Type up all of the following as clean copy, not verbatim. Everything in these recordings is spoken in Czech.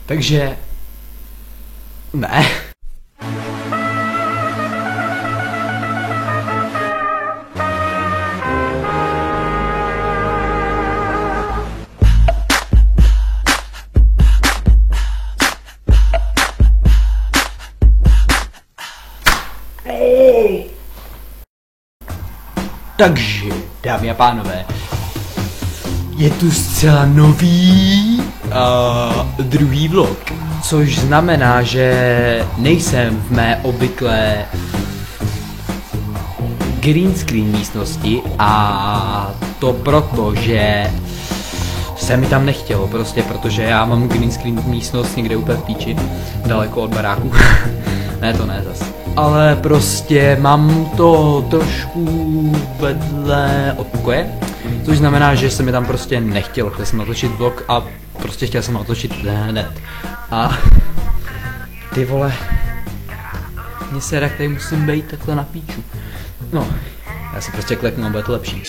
Takže... Ne. Takže, dámy a pánové, je tu zcela nový druhý vlog, což znamená, že nejsem v mé obvyklé green screen místnosti a to proto, že se mi tam nechtělo, prostě protože já mám green screen místnost někde úplně v píči, daleko od baráku. Ne, to ne zas. Ale prostě mám to trošku vedle od pokoje, což znamená, že se mi tam prostě nechtělo. Chtěl jsem natočit vlog a prostě chtěl jsem natočit hned. A ty vole, mně se jak tady musím být takhle na píču. No, já si prostě kleknu a bude to lepší.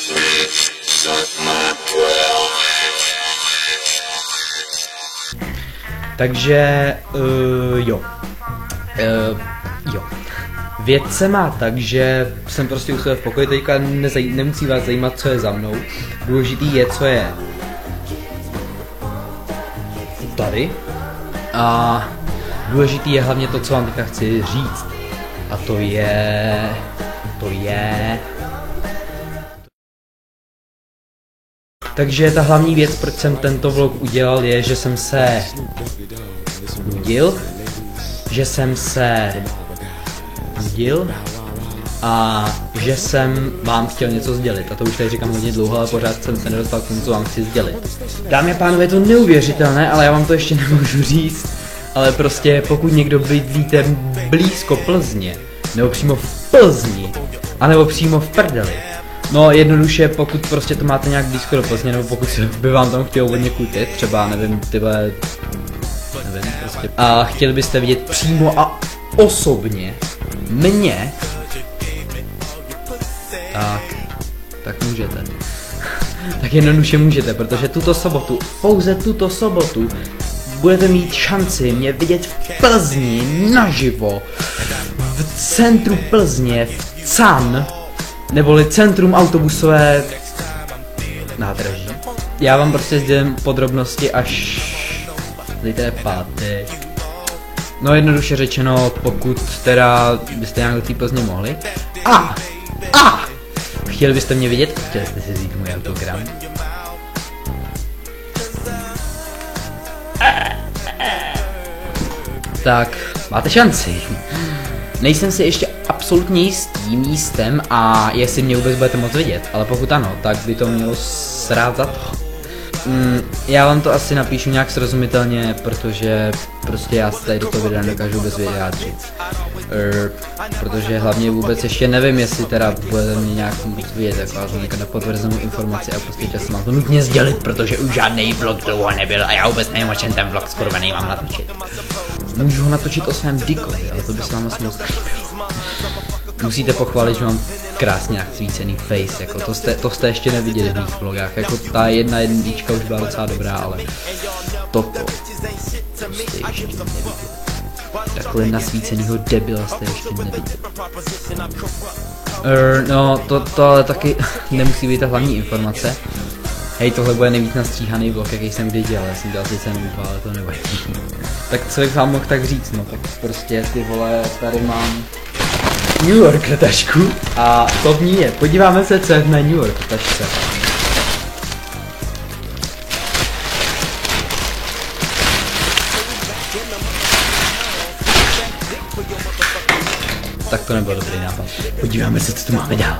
Takže, jo. Věc se má tak, že jsem prostě u sebe v pokoji, teďka nemusí vás zajímat, co je za mnou. Důležitý je, co je tady. A důležitý je hlavně to, co vám teďka chci říct. A to je... Takže ta hlavní věc, proč jsem tento vlog udělal, je, že jsem se nudil, a že jsem vám chtěl něco sdělit. A to už tady říkám hodně dlouho, ale pořád jsem se nedostal k tomu, co vám chci sdělit. Dámy a pánové, je to neuvěřitelné, ale já vám to ještě nemůžu říct. Ale prostě pokud někdo bydlíte blízko Plzně, nebo přímo v Plzni, anebo přímo v prdeli. No jednoduše, pokud prostě to máte nějak blízko do Plzně, nebo pokud by vám tam chtělo od někud jít, třeba nevím, prostě. A chtěli byste vidět přímo a osobně mě, tak můžete. Tak jednoduše můžete, protože tuto sobotu, pouze tuto sobotu, budete mít šanci mě vidět v Plzni naživo, v centru Plzně, v CAN, neboli Centrum autobusové nádraží. Já vám prostě sdělím podrobnosti až zítra je pátek. No jednoduše řečeno, pokud teda byste nějak do té Plzně mohli. Chtěli byste mě vidět? Chtěli jste si vzít můj autogram? Tak, máte šanci. Nejsem si ještě absolutně jistý místem a jestli mě vůbec budete moc vidět, ale pokud ano, tak by to mělo srát za to. Já vám to asi napíšu nějak srozumitelně, protože prostě já se tady do toho videa nedokážu vůbec vyjádřit. Protože hlavně vůbec ještě nevím, jestli teda budete mě nějak moc vidět, jako já jsem nějakou nepotvrzenou informaci a prostě chtěl jsem vám to nutně sdělit, protože už žádný vlog dlouho nebyl a já vůbec nevím, o čem ten vlog skoro nemám natočit. Můžu ho natočit o svém dikovi, ale to by se vám asi moc líbilo. Musíte pochválit, že mám krásně naksvícený face, jako to jste ještě neviděli v mých vlogách, jako ta jedna jednička už byla docela dobrá, ale toto jste ještě neviděli. Takhle nasvícenýho debila jste ještě neviděli. No, to ale taky nemusí být ta hlavní informace. Hej, tohle bude nejvíc nastříhaný vlog, jaký jsem kdy dělal, já jsem dělal sice nůba, ale to nevadí. Tak co bych vám mohl tak říct, no tak prostě ty vole, tady mám New York tašku a to v ní je. Podíváme se, co je v mé New York tašce. Tak to nebyl dobrý nápad. Podíváme se, co tu máme dál.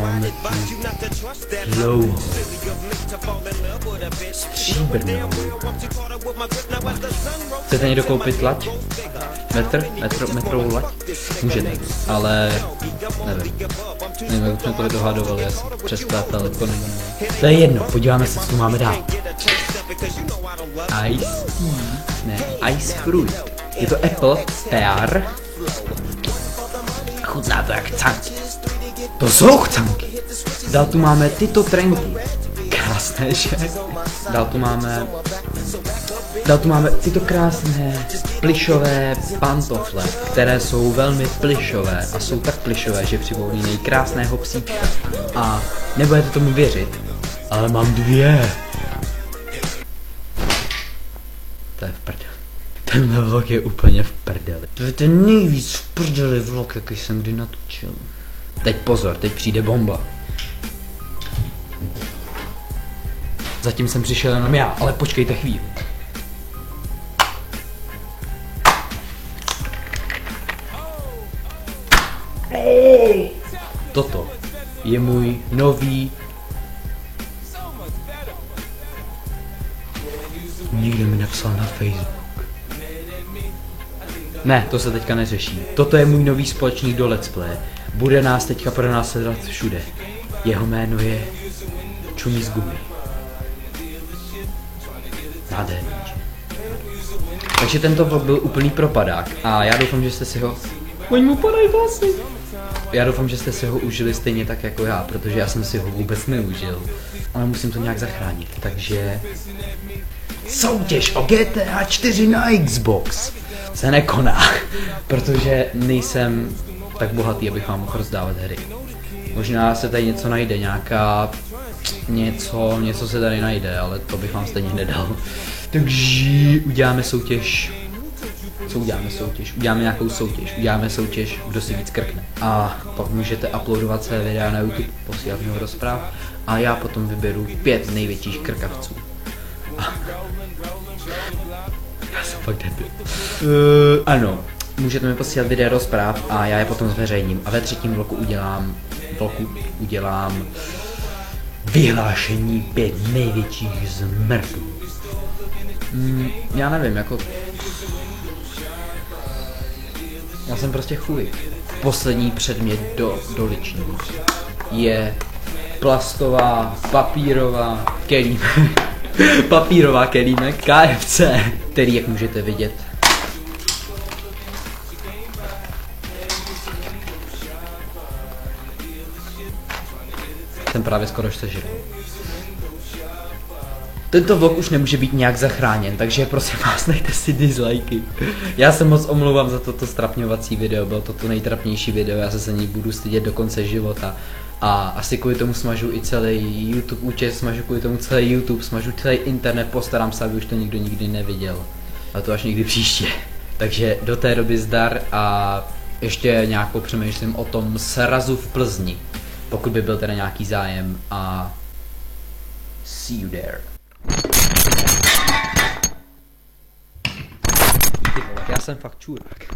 Máme tu dlouho. Stříbrnou. Chcete někdo koupit lať? Metrovou lať? Můžete, ale nevím. Nevím, jak jsme to dohadovali, já jsem přesplátal, to nevím. To je jedno, podíváme se, co tu máme dál. Ice tea, ne, ice fruit. Je to apple, pear. Chutná to jak canky. To jsou chcanky. Dál tu máme tyto trenky. krásné, že? Dál tu máme tyto krásné plišové pantofle, které jsou velmi plišové a jsou tak plišové, že připomínají krásného psíčka. A nebudete tomu věřit, ale mám 2. To je v prdeli. Tenhle vlog je úplně v prdeli. To je ten nejvíc v prdeli vlog, jaký jsem kdy natočil. Teď pozor, teď přijde bomba. Zatím jsem přišel jenom já, ale počkejte chvíli. Toto je můj nový... Někdo mi napsal na Facebook. Ne, to se teďka neřeší. Toto je můj nový společník do Let's Play. Bude nás teďka pronásledovat všude. Jeho jméno je Čumí z gumy. Nádherný. Takže tento vlog byl úplný propadák a já doufám, že jste si ho... Oni mu padají vlasy. Já doufám, že jste si ho užili stejně tak jako já, protože já jsem si ho vůbec neužil. Ale musím to nějak zachránit, takže... Soutěž o GTA 4 na Xbox se nekoná, protože nejsem tak bohatý, abych vám mohl rozdávat hry. Možná se tady něco najde, něco se tady najde, ale to bych vám stejně nedal. Takže uděláme soutěž. Co uděláme soutěž? Uděláme nějakou soutěž. Uděláme soutěž, kdo si víc krkne. A pak můžete uploadovat své videa na YouTube, posílat mi ho do zpráv. A já potom vyberu 5 největších krkavců. Já jsem fakt debil. Ano, můžete mi posílat videa do zpráv a já je potom zveřejním. A ve 3. vlogu udělám vyhlášení 5 největších zmrdů. Já nevím, jako... Já jsem prostě chuj. Poslední předmět do liční je plastová, papírová kelímek. Papírová kelímek KFC, který, jak můžete vidět, jsem právě skoro sežil. Tento vlog už nemůže být nějak zachráněn, takže prosím vás, dejte si dislikey. Já se moc omlouvám za toto strapňovací video, bylo to nejtrapnější video, já se za něj budu stydět do konce života. A asi kvůli tomu smažu i celý YouTube účet, smažu kvůli tomu celý YouTube, smažu celý internet, postarám se, aby už to nikdo nikdy neviděl. A to až někdy příště. Takže do té doby zdar a ještě nějak popřemýšlím o tom srazu v Plzni. Pokud by byl teda nějaký zájem a... See you there. Já jsem fakt čurák.